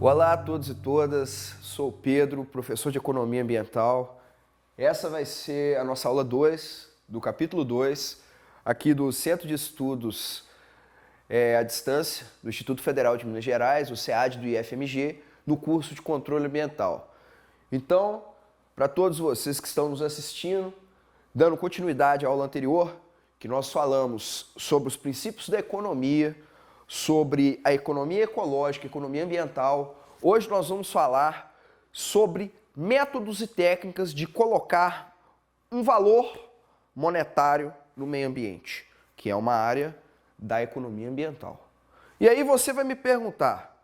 Olá a todos e todas, sou o Pedro, professor de Economia Ambiental. Essa vai ser a nossa aula 2, do capítulo 2, aqui do Centro de Estudos à Distância, do Instituto Federal de Minas Gerais, o SEAD do IFMG, no curso de Controle Ambiental. Então, para todos vocês que estão nos assistindo, dando continuidade à aula anterior, que nós falamos sobre os princípios da economia, sobre a economia ecológica, economia ambiental. Hoje nós vamos falar sobre métodos e técnicas de colocar um valor monetário no meio ambiente, que é uma área da economia ambiental. E aí você vai me perguntar,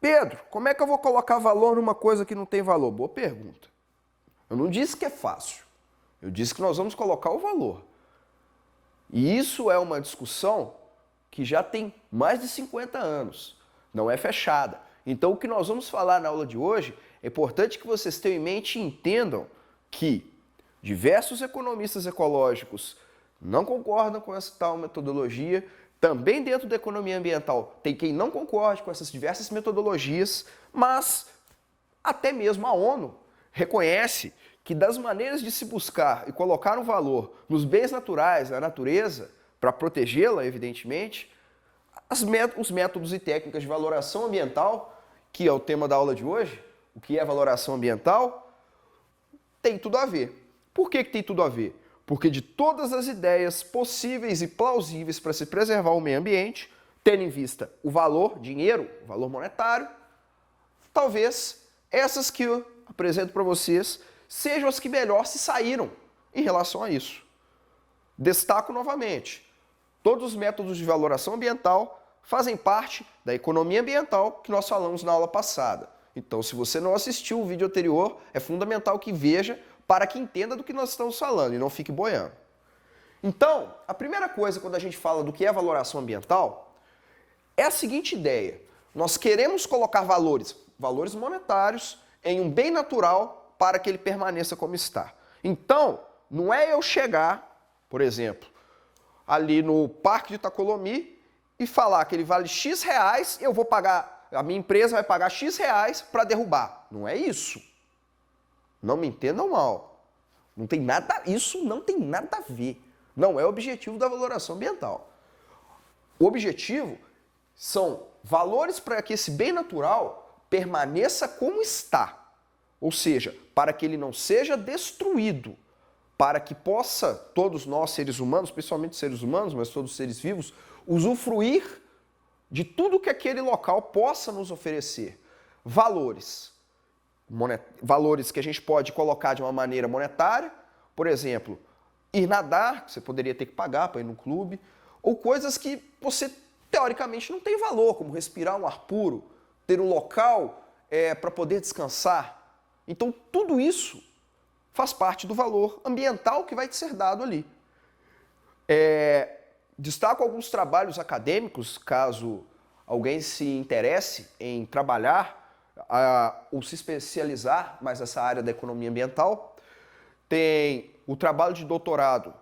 Pedro, como é que eu vou colocar valor numa coisa que não tem valor? Boa pergunta. Eu não disse que é fácil, eu disse que nós vamos colocar o valor. E isso é uma discussão que já tem mais de 50 anos, não é fechada. Então o que nós vamos falar na aula de hoje, é importante que vocês tenham em mente e entendam que diversos economistas ecológicos não concordam com essa tal metodologia. Também dentro da economia ambiental tem quem não concorde com essas diversas metodologias, mas até mesmo a ONU reconhece que das maneiras de se buscar e colocar um valor nos bens naturais, na natureza, para protegê-la, evidentemente, os métodos e técnicas de valoração ambiental, que é o tema da aula de hoje, o que é valoração ambiental, tem tudo a ver. Por que tem tudo a ver? Porque de todas as ideias possíveis e plausíveis para se preservar o meio ambiente, tendo em vista o valor, dinheiro, o valor monetário, talvez essas que eu apresento para vocês sejam as que melhor se saíram em relação a isso. Destaco novamente, todos os métodos de valoração ambiental fazem parte da economia ambiental que nós falamos na aula passada. Então, se você não assistiu o vídeo anterior, é fundamental que veja para que entenda do que nós estamos falando e não fique boiando. Então, a primeira coisa quando a gente fala do que é valoração ambiental é a seguinte ideia. Nós queremos colocar valores monetários em um bem natural para que ele permaneça como está. Então, não é eu chegar, por exemplo, ali no Parque de Itacolomi e falar que ele vale X reais, eu vou pagar, a minha empresa vai pagar X reais para derrubar. Não é isso. Não me entendam mal. Não tem nada, isso não tem nada a ver. Não é o objetivo da valoração ambiental. O objetivo são valores para que esse bem natural permaneça como está. Ou seja, para que ele não seja destruído, para que possa todos nós, seres humanos, principalmente seres humanos, mas todos os seres vivos, usufruir de tudo que aquele local possa nos oferecer. Valores. Valores que a gente pode colocar de uma maneira monetária, por exemplo, ir nadar, que você poderia ter que pagar para ir no clube, ou coisas que você teoricamente não tem valor, como respirar um ar puro, ter um local para poder descansar. Então tudo isso faz parte do valor ambiental que vai te ser dado ali. Destaco alguns trabalhos acadêmicos, caso alguém se interesse em trabalhar ou se especializar mais nessa área da economia ambiental. Tem o trabalho de doutorado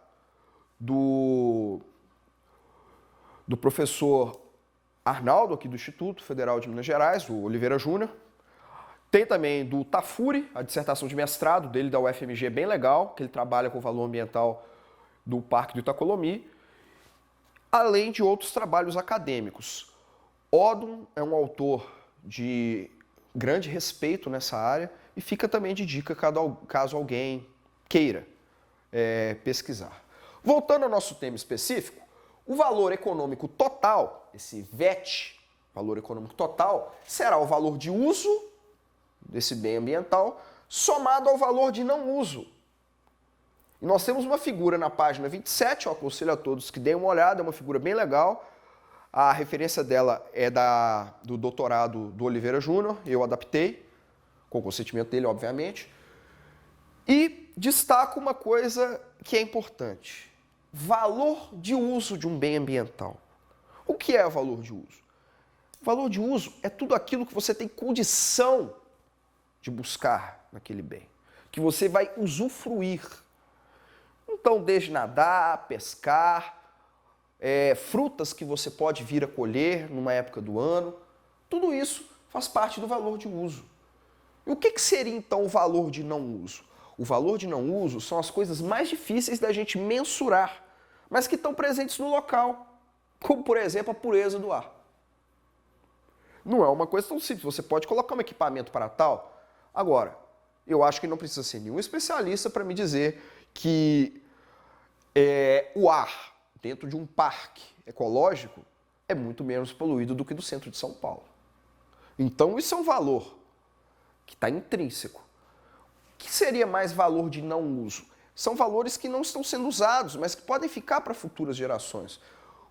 do professor Arnaldo, aqui do Instituto Federal de Minas Gerais, o Oliveira Júnior. Tem também do Tafuri, a dissertação de mestrado dele da UFMG, bem legal, que ele trabalha com o valor ambiental do Parque do Itacolomi, além de outros trabalhos acadêmicos. Odum é um autor de grande respeito nessa área e fica também de dica caso alguém queira pesquisar. Voltando ao nosso tema específico, o valor econômico total, esse VET, valor econômico total, será o valor de uso desse bem ambiental, somado ao valor de não uso. E nós temos uma figura na página 27, eu aconselho a todos que deem uma olhada, é uma figura bem legal. A referência dela é do doutorado do Oliveira Júnior, eu adaptei, com o consentimento dele, obviamente. E destaco uma coisa que é importante: valor de uso de um bem ambiental. O que é o valor de uso? Valor de uso é tudo aquilo que você tem condição de buscar naquele bem, que você vai usufruir. Então, desde nadar, pescar, frutas que você pode vir a colher numa época do ano, tudo isso faz parte do valor de uso. E o que seria então o valor de não uso? O valor de não uso são as coisas mais difíceis da gente mensurar, mas que estão presentes no local, como por exemplo a pureza do ar. Não é uma coisa tão simples, você pode colocar um equipamento para tal. Agora, eu acho que não precisa ser nenhum especialista para me dizer que o ar dentro de um parque ecológico é muito menos poluído do que do centro de São Paulo. Então isso é um valor que está intrínseco. O que seria mais valor de não uso? São valores que não estão sendo usados, mas que podem ficar para futuras gerações.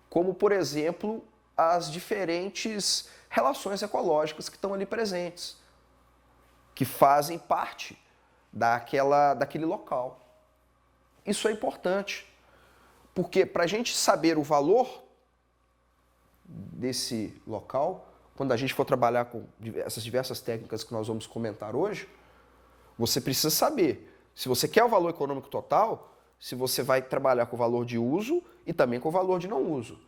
Como, por exemplo, as diferentes relações ecológicas que estão ali presentes, que fazem parte daquele local. Isso é importante, porque para a gente saber o valor desse local, quando a gente for trabalhar com essas diversas técnicas que nós vamos comentar hoje, você precisa saber se você quer o valor econômico total, se você vai trabalhar com o valor de uso e também com o valor de não uso.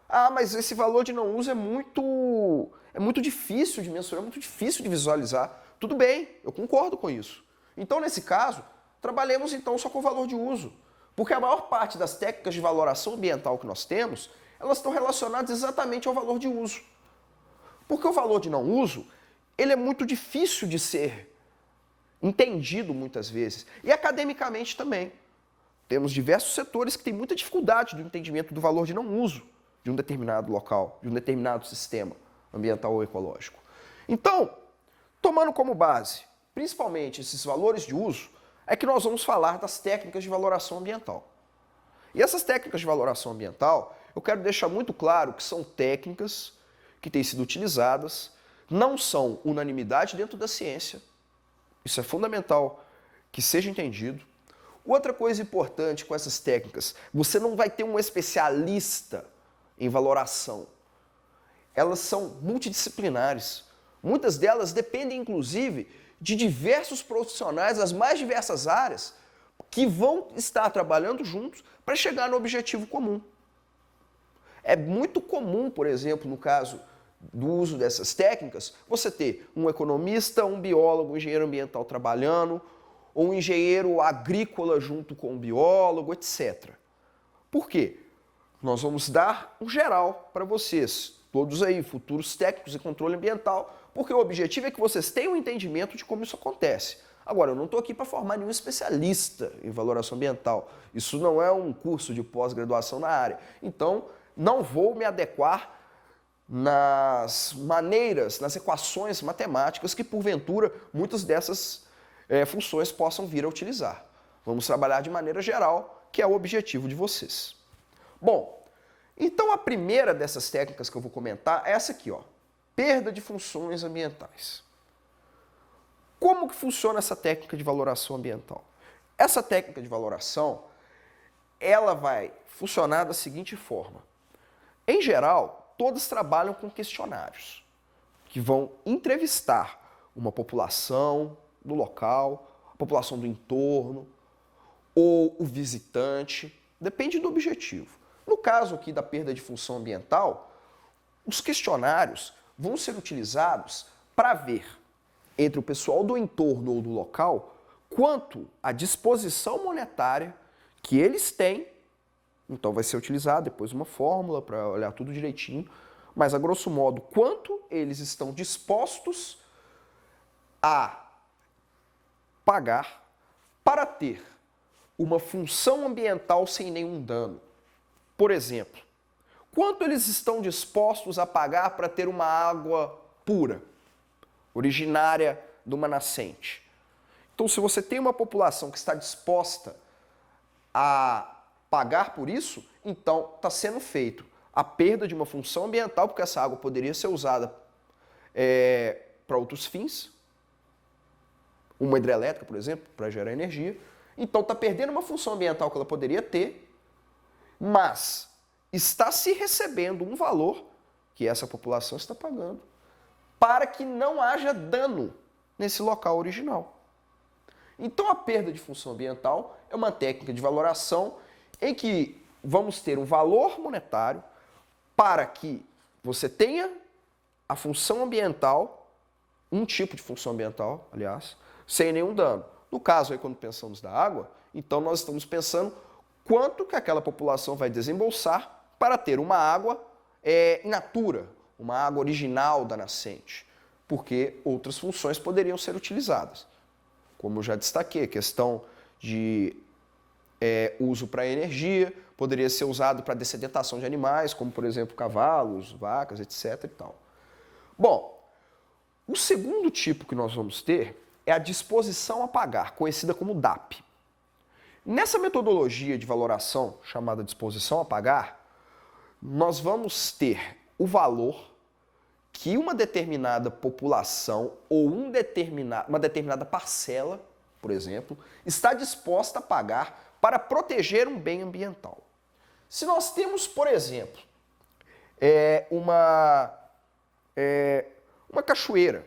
Ah, mas esse valor de não uso é muito difícil de mensurar, é muito difícil de visualizar. Tudo bem, eu concordo com isso. Então, nesse caso, trabalhemos então só com o valor de uso. Porque a maior parte das técnicas de valoração ambiental que nós temos, elas estão relacionadas exatamente ao valor de uso. Porque o valor de não uso, ele é muito difícil de ser entendido muitas vezes. E academicamente também. Temos diversos setores que têm muita dificuldade do entendimento do valor de não uso de um determinado local, de um determinado sistema ambiental ou ecológico. Então, tomando como base, principalmente esses valores de uso, é que nós vamos falar das técnicas de valoração ambiental. E essas técnicas de valoração ambiental, eu quero deixar muito claro que são técnicas que têm sido utilizadas, não são unanimidade dentro da ciência. Isso é fundamental que seja entendido. Outra coisa importante com essas técnicas, você não vai ter um especialista em valoração. Elas são multidisciplinares. Muitas delas dependem, inclusive, de diversos profissionais das mais diversas áreas que vão estar trabalhando juntos para chegar no objetivo comum. É muito comum, por exemplo, no caso do uso dessas técnicas, você ter um economista, um biólogo, um engenheiro ambiental trabalhando, ou um engenheiro agrícola junto com um biólogo, etc. Por quê? Nós vamos dar um geral para vocês, todos aí, futuros técnicos de controle ambiental, porque o objetivo é que vocês tenham um entendimento de como isso acontece. Agora, eu não estou aqui para formar nenhum especialista em valoração ambiental. Isso não é um curso de pós-graduação na área. Então, não vou me adequar nas maneiras, nas equações matemáticas que, porventura, muitas dessas funções possam vir a utilizar. Vamos trabalhar de maneira geral, que é o objetivo de vocês. Bom, então a primeira dessas técnicas que eu vou comentar é essa aqui, ó, perda de funções ambientais. Como que funciona essa técnica de valoração ambiental? Essa técnica de valoração, ela vai funcionar da seguinte forma. Em geral, todos trabalham com questionários, que vão entrevistar uma população do local, a população do entorno, ou o visitante, depende do objetivo. No caso aqui da perda de função ambiental, os questionários vão ser utilizados para ver, entre o pessoal do entorno ou do local, quanto a disposição monetária que eles têm. Então vai ser utilizado depois uma fórmula para olhar tudo direitinho, mas a grosso modo, quanto eles estão dispostos a pagar para ter uma função ambiental sem nenhum dano. Por exemplo, quanto eles estão dispostos a pagar para ter uma água pura, originária de uma nascente? Então, se você tem uma população que está disposta a pagar por isso, então está sendo feito a perda de uma função ambiental, porque essa água poderia ser usada para outros fins, uma hidrelétrica, por exemplo, para gerar energia. Então está perdendo uma função ambiental que ela poderia ter, mas está se recebendo um valor que essa população está pagando para que não haja dano nesse local original. Então a perda de função ambiental é uma técnica de valoração em que vamos ter um valor monetário para que você tenha a função ambiental um tipo de função ambiental, aliás, sem nenhum dano. No caso aí, quando pensamos da água, então nós estamos pensando quanto que aquela população vai desembolsar para ter uma água in natura, uma água original da nascente, porque outras funções poderiam ser utilizadas. Como eu já destaquei, questão de uso para energia, poderia ser usado para dessedentação de animais, como por exemplo cavalos, vacas, etc. e tal. Bom, o segundo tipo que nós vamos ter é a disposição a pagar, conhecida como DAP. Nessa metodologia de valoração, chamada disposição a pagar, nós vamos ter o valor que uma determinada população ou uma determinada parcela, por exemplo, está disposta a pagar para proteger um bem ambiental. Se nós temos, por exemplo, uma cachoeira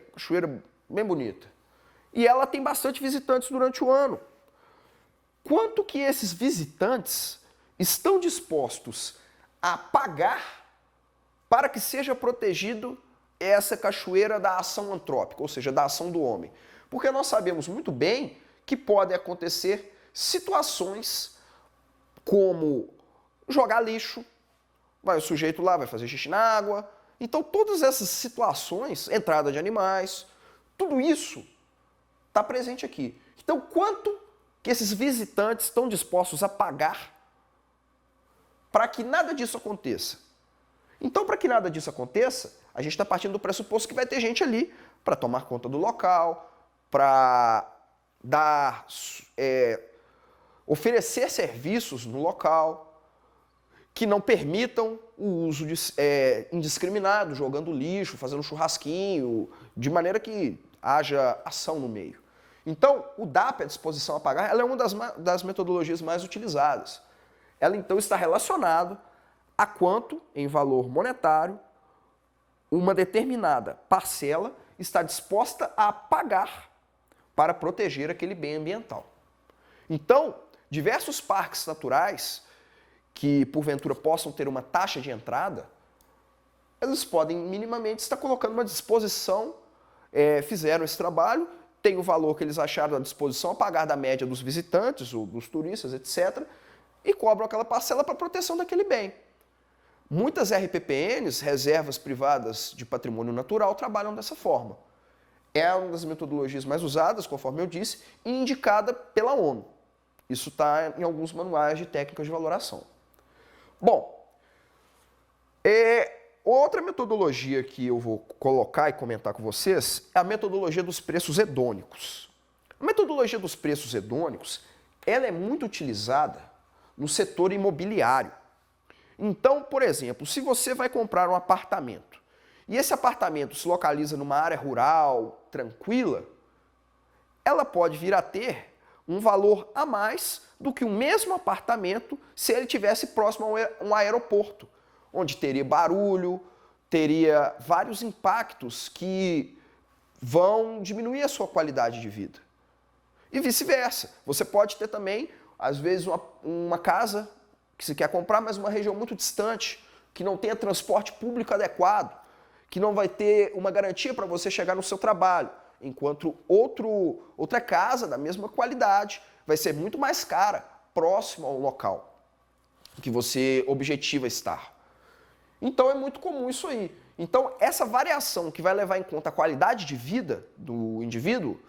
bem bonita, e ela tem bastante visitantes durante o ano, quanto que esses visitantes estão dispostos a pagar para que seja protegido essa cachoeira da ação antrópica, ou seja, da ação do homem? Porque nós sabemos muito bem que podem acontecer situações como jogar lixo, vai o sujeito lá, vai fazer xixi na água. Então todas essas situações, entrada de animais, tudo isso está presente aqui. Então quanto que esses visitantes estão dispostos a pagar para que nada disso aconteça? Então, para que nada disso aconteça, a gente está partindo do pressuposto que vai ter gente ali para tomar conta do local, para oferecer serviços no local, que não permitam o uso indiscriminado, jogando lixo, fazendo churrasquinho, de maneira que haja ação no meio. Então, o DAP, a disposição a pagar, ela é uma das metodologias mais utilizadas. Ela, então, está relacionada a quanto, em valor monetário, uma determinada parcela está disposta a pagar para proteger aquele bem ambiental. Então, diversos parques naturais que, porventura, possam ter uma taxa de entrada, eles podem minimamente estar colocando uma disposição, fizeram esse trabalho, tem o valor que eles acharam à disposição a pagar da média dos visitantes, ou dos turistas, etc., e cobram aquela parcela para proteção daquele bem. Muitas RPPNs, reservas privadas de patrimônio natural, trabalham dessa forma. É uma das metodologias mais usadas, conforme eu disse, e indicada pela ONU. Isso está em alguns manuais de técnicas de valoração. Bom, outra metodologia que eu vou colocar e comentar com vocês é a metodologia dos preços hedônicos. A metodologia dos preços hedônicos, ela é muito utilizada no setor imobiliário. Então, por exemplo, se você vai comprar um apartamento e esse apartamento se localiza numa área rural, tranquila, ela pode vir a ter um valor a mais do que o mesmo apartamento se ele tivesse próximo a um aeroporto, onde teria barulho, teria vários impactos que vão diminuir a sua qualidade de vida. E vice-versa. Você pode ter também, às vezes, uma casa que você quer comprar, mas uma região muito distante, que não tenha transporte público adequado, que não vai ter uma garantia para você chegar no seu trabalho, enquanto outra casa da mesma qualidade vai ser muito mais cara, próximo ao local que você objetiva estar. Então é muito comum isso aí. Então essa variação que vai levar em conta a qualidade de vida do indivíduo,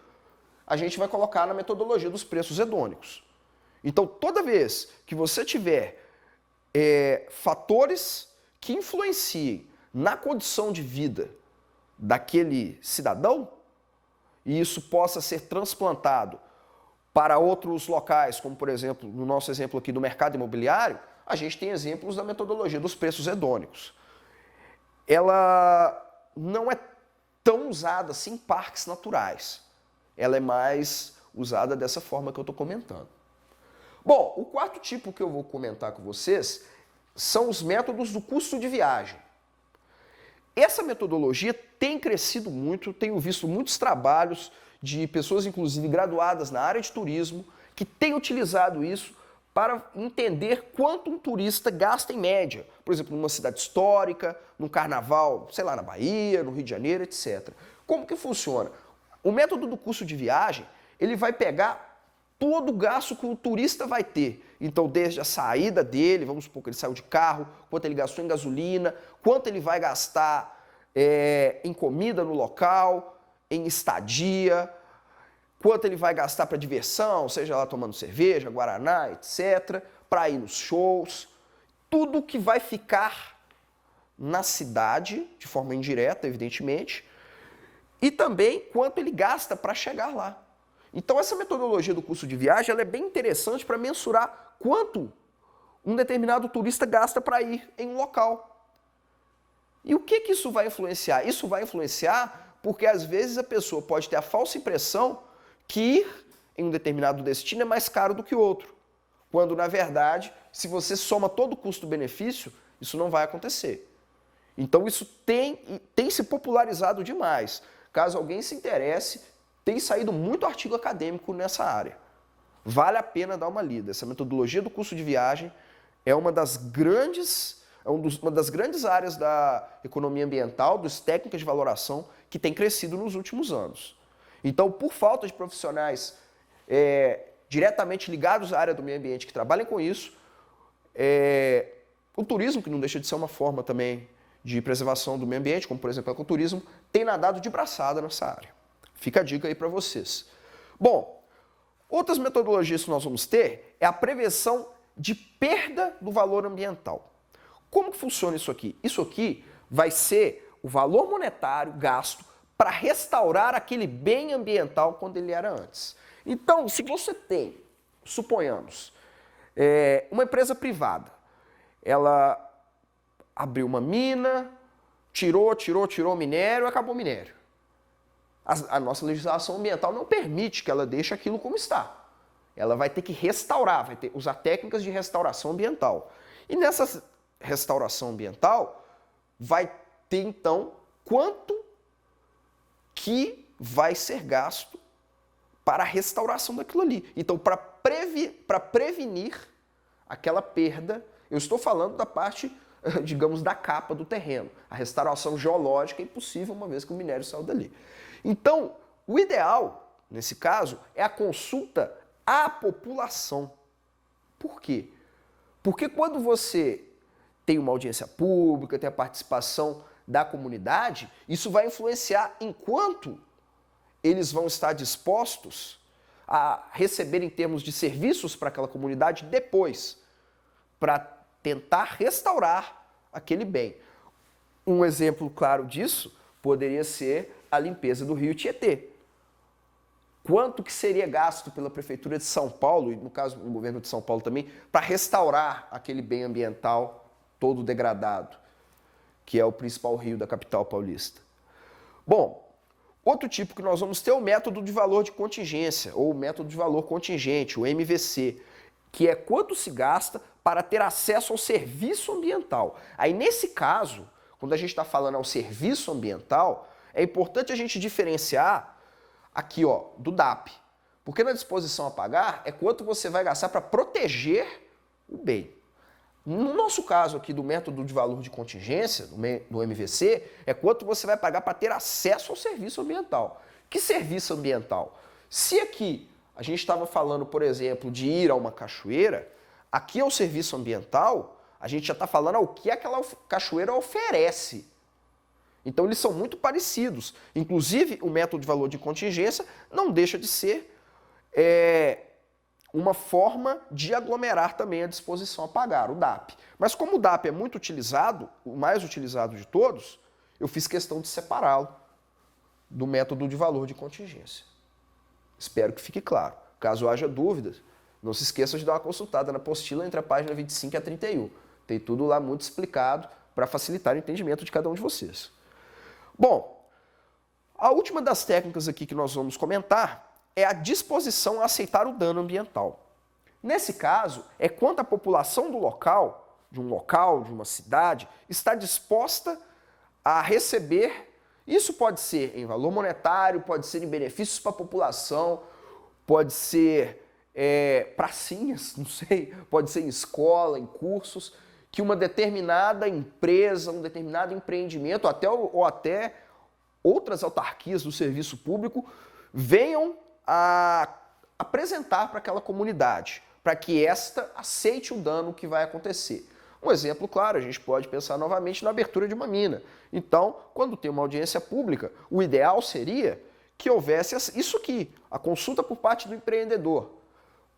a gente vai colocar na metodologia dos preços hedônicos. Então, toda vez que você tiver fatores que influenciem na condição de vida daquele cidadão, e isso possa ser transplantado para outros locais, como por exemplo, no nosso exemplo aqui do mercado imobiliário, a gente tem exemplos da metodologia dos preços hedônicos. Ela não é tão usada assim em parques naturais. Ela é mais usada dessa forma que eu estou comentando. Bom, o quarto tipo que eu vou comentar com vocês são os métodos do custo de viagem. Essa metodologia tem crescido muito, tenho visto muitos trabalhos de pessoas, inclusive graduadas na área de turismo, que têm utilizado isso para entender quanto um turista gasta em média. Por exemplo, numa cidade histórica, num carnaval, sei lá, na Bahia, no Rio de Janeiro, etc. Como que funciona? O método do custo de viagem, ele vai pegar todo o gasto que o turista vai ter. Então, desde a saída dele, vamos supor que ele saiu de carro, quanto ele gastou em gasolina, quanto ele vai gastar em comida no local, em estadia, quanto ele vai gastar para diversão, seja lá tomando cerveja, guaraná, etc., para ir nos shows, tudo que vai ficar na cidade, de forma indireta, evidentemente, e também quanto ele gasta para chegar lá. Então essa metodologia do custo de viagem ela é bem interessante para mensurar quanto um determinado turista gasta para ir em um local. E o que isso vai influenciar? Isso vai influenciar porque às vezes a pessoa pode ter a falsa impressão que ir em um determinado destino é mais caro do que outro. Quando, na verdade, se você soma todo o custo-benefício, isso não vai acontecer. Então isso tem se popularizado demais. Caso alguém se interesse, tem saído muito artigo acadêmico nessa área. Vale a pena dar uma lida. Essa metodologia do custo de viagem é uma das grandes áreas da economia ambiental, das técnicas de valoração, que tem crescido nos últimos anos. Então, por falta de profissionais diretamente ligados à área do meio ambiente que trabalhem com isso, o turismo, que não deixa de ser uma forma também de preservação do meio ambiente, como por exemplo o ecoturismo, tem nadado de braçada nessa área. Fica a dica aí para vocês. Bom, outras metodologias que nós vamos ter é a prevenção de perda do valor ambiental. Como que funciona isso aqui? Isso aqui vai ser o valor monetário gasto para restaurar aquele bem ambiental quando ele era antes. Então, se você tem, suponhamos, uma empresa privada, ela abriu uma mina, tirou o minério, acabou o minério. A nossa legislação ambiental não permite que ela deixe aquilo como está. Ela vai ter que restaurar, vai ter usar técnicas de restauração ambiental. E nessa restauração ambiental vai ter então quanto que vai ser gasto para a restauração daquilo ali. Então, para prevenir aquela perda, eu estou falando da parte, digamos, da capa do terreno. A restauração geológica é impossível uma vez que o minério saiu dali. Então, o ideal, nesse caso, é a consulta à população. Por quê? Porque quando você tem uma audiência pública, tem a participação da comunidade, isso vai influenciar em quanto eles vão estar dispostos a receber em termos de serviços para aquela comunidade depois, para tentar restaurar aquele bem. Um exemplo claro disso poderia ser a limpeza do rio Tietê. Quanto que seria gasto pela Prefeitura de São Paulo, e no caso do governo de São Paulo também, para restaurar aquele bem ambiental todo degradado, que é o principal rio da capital paulista? Bom, outro tipo que nós vamos ter é o método de valor de contingência, ou o método de valor contingente, o MVC, que é quanto se gasta para ter acesso ao serviço ambiental. Aí, nesse caso, quando a gente está falando ao serviço ambiental, é importante a gente diferenciar aqui, ó, do DAP. Porque na disposição a pagar é quanto você vai gastar para proteger o bem. No nosso caso aqui do método de valor de contingência, do MVC, é quanto você vai pagar para ter acesso ao serviço ambiental. Que serviço ambiental? Se aqui a gente estava falando, por exemplo, de ir a uma cachoeira, aqui é o serviço ambiental, a gente já está falando ao que aquela cachoeira oferece. Então eles são muito parecidos. Inclusive, o método de valor de contingência não deixa de ser uma forma de aglomerar também a disposição a pagar, o DAP. Mas como o DAP é muito utilizado, o mais utilizado de todos, eu fiz questão de separá-lo do método de valor de contingência. Espero que fique claro. Caso haja dúvidas, não se esqueça de dar uma consultada na apostila entre a página 25 e a 31. Tem tudo lá muito explicado para facilitar o entendimento de cada um de vocês. Bom, a última das técnicas aqui que nós vamos comentar é a disposição a aceitar o dano ambiental. Nesse caso, é quanto a população do local, de uma cidade, está disposta a receber. Isso pode ser em valor monetário, pode ser em benefícios para a população, pode ser pracinhas, não sei, pode ser em escola, em cursos, que uma determinada empresa, um determinado empreendimento, ou até outras autarquias do serviço público venham a apresentar para aquela comunidade, para que esta aceite o dano que vai acontecer. Um exemplo claro, a gente pode pensar novamente na abertura de uma mina. Então, quando tem uma audiência pública, o ideal seria que houvesse isso aqui, a consulta por parte do empreendedor.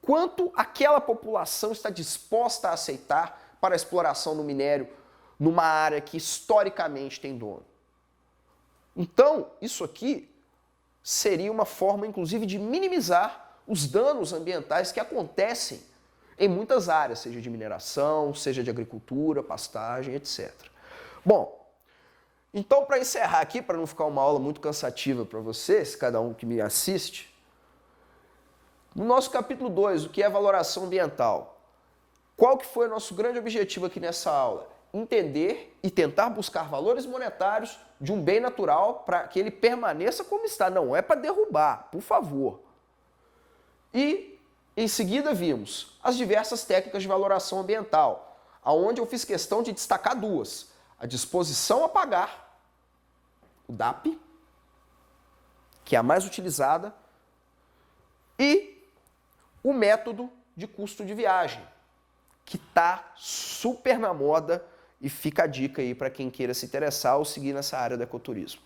Quanto aquela população está disposta a aceitar para a exploração do minério numa área que historicamente tem dono? Então, isso aqui seria uma forma, inclusive, de minimizar os danos ambientais que acontecem em muitas áreas, seja de mineração, seja de agricultura, pastagem, etc. Bom, então, para encerrar aqui, para não ficar uma aula muito cansativa para vocês, cada um que me assiste, no nosso capítulo 2, o que é valoração ambiental? Qual que foi o nosso grande objetivo aqui nessa aula? Entender e tentar buscar valores monetários de um bem natural para que ele permaneça como está. Não é para derrubar, por favor. E, em seguida, vimos as diversas técnicas de valoração ambiental, aonde eu fiz questão de destacar duas. A disposição a pagar, o DAP, que é a mais utilizada, e o método de custo de viagem, que está super na moda e fica a dica aí para quem queira se interessar ou seguir nessa área do ecoturismo.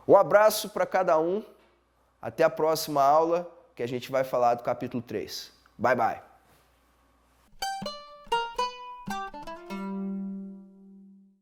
Um abraço para cada um, até a próxima aula, que a gente vai falar do capítulo 3. Bye, bye!